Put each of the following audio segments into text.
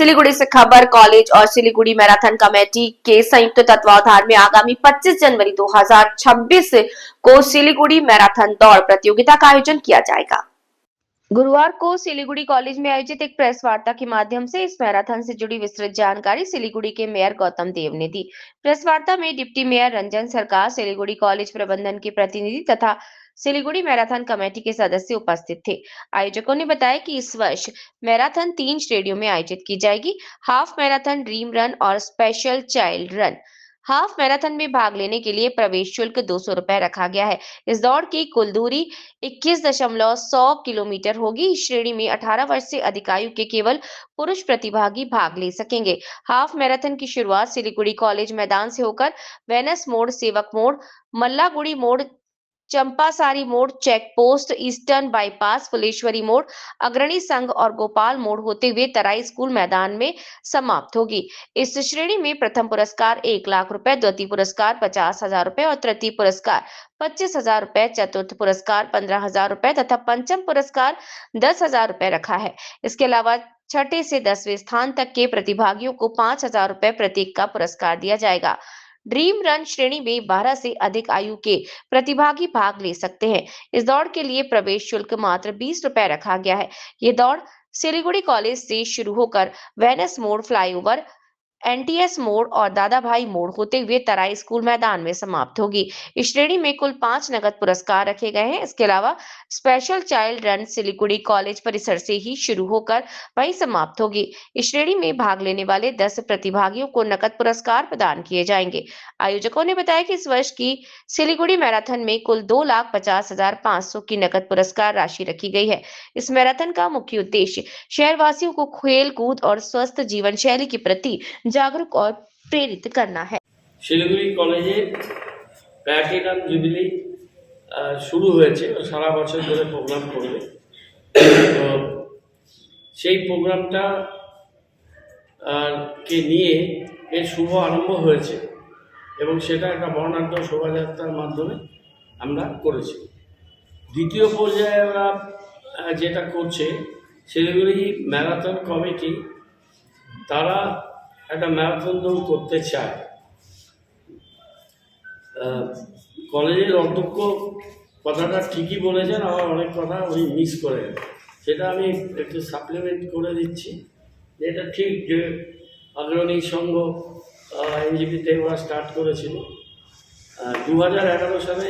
सिलीगुड़ी से खबर। कॉलेज और सिलीगुड़ी मैराथन कमेटी के संयुक्त तत्वावधान में आगामी 25 जनवरी 2026 को सिलीगुड़ी मैराथन दौड़ प्रतियोगिता का आयोजन किया जाएगा। गुरुवार को सिलीगुड़ी कॉलेज में आयोजित एक प्रेस वार्ता के माध्यम से इस मैराथन से जुड़ी विस्तृत जानकारी सिलीगुड़ी के मेयर गौतम देव ने दी। प्रेस वार्ता में डिप्टी मेयर रंजन सरकार, सिलीगुड़ी कॉलेज प्रबंधन के प्रतिनिधि तथा सिलीगुड़ी मैराथन कमेटी के सदस्य उपस्थित थे। आयोजकों ने बताया कि इस वर्ष मैराथन 3 श्रेणियों में आयोजित की जाएगी: हाफ मैराथन, ड्रीम रन और special child run. Half marathon में भाग लेने के लिए प्रवेश शुल्क 200 रुपए रखा गया है। इस दौड़ की कुल दूरी 21.100 किलोमीटर होगी। इस श्रेणी में 18 वर्ष से अधिक आयु के केवल पुरुष प्रतिभागी भाग ले सकेंगे। हाफ मैराथन की शुरुआत सिलीगुड़ी कॉलेज मैदान से होकर वेनस मोड़, सेवक मोड़, मल्लागुड़ी मोड़, चंपासारी मोड़, check post, eastern bypass, Phuleshwari मोड़, अग्रणी संघ और गोपाल मोड़ होते हुए तराई स्कूल मैदान में समाप्त होगी। इस श्रेणी में प्रथम पुरस्कार 1 लाख रुपए, द्वितीय पुरस्कार 50,000 रुपए और तृतीय पुरस्कार 25,000 रुपए, चतुर्थ पुरस्कार 15,000 रुपए तथा पंचम पुरस्कार 10,000 रुपए रखा है। इसके अलावा छठे से 10वें स्थान तक के प्रतिभागियों को 5,000 रुपए प्रत्येक का पुरस्कार दिया जाएगा। ड्रीम रन श्रेणी में 12 से अधिक आयु के प्रतिभागी भाग ले सकते हैं। इस दौड़ के लिए प्रवेश शुल्क मात्र 20 रुपए रखा गया है। ये दौड़ सिलीगुड़ी कॉलेज से शुरू होकर वेनस मोड़, फ्लाईओवर, एनटीएस मोड़ और दादा भाई मोड़ होते हुए तराई स्कूल मैदान में समाप्त होगी। इस श्रेणी में कुल 5 नगद पुरस्कार रखे गए हैं। इसके अलावा special child run Siliguri college परिसर से ही शुरू होकर वहीं समाप्त होगी। इस श्रेणी में भाग लेने वाले 10 प्रतिभागियों को नकद पुरस्कार प्रदान किए जाएंगे। आयोजकों ने बताया कि इस वर्ष की सिलीगुड़ी मैराथन में कुल 2,50,500 की नकद पुरस्कार राशि रखी गई है। इस मैराथन का मुख्य उद्देश्य शहरवासियों को खेल कूद और स्वस्थ जीवन शैली के प्रति जागरूक और प्रेरित करना है। শিলিগুড়ি কলেজে প্ল্যাটিনাম জুবিলি শুরু হয়েছে ও সারা বছর ধরে প্রোগ্রাম করবে। তো সেই প্রোগ্রামটা কে নিয়ে এর শুভ আরম্ভ হয়েছে এবং সেটা একটা বর্ণাঢ্য শোভাযাত্রার মাধ্যমে আমরা করেছি। দ্বিতীয় পর্যায়ে ওরা যেটা করছে শিলিগুড়ি ম্যারাথন কমিটি, তারা একটা ম্যারাথন দৌড় করতে চায়। কলেজের অধ্যক্ষ কথাটা ঠিকই বলেছেন, আবার অনেক কথা উনি মিস করে গেলেন। সেটা আমি একটু সাপ্লিমেন্ট করে দিচ্ছি। এটা ঠিক যে অগ্রণী সংঘ এনজিপিতে ওরা স্টার্ট করেছিল 2011 সালে।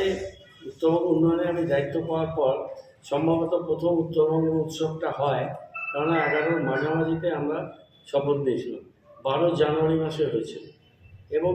উত্তরবঙ্গ উন্নয়নে আমি দায়িত্ব পাওয়ার পর সম্ভবত প্রথম উত্তরবঙ্গ উৎসবটা হয়, কেননা 11-র মাঝামাঝিতে আমরা শপথ নিয়েছিলাম। 12 জানুয়ারি মাসে হয়েছিল এবং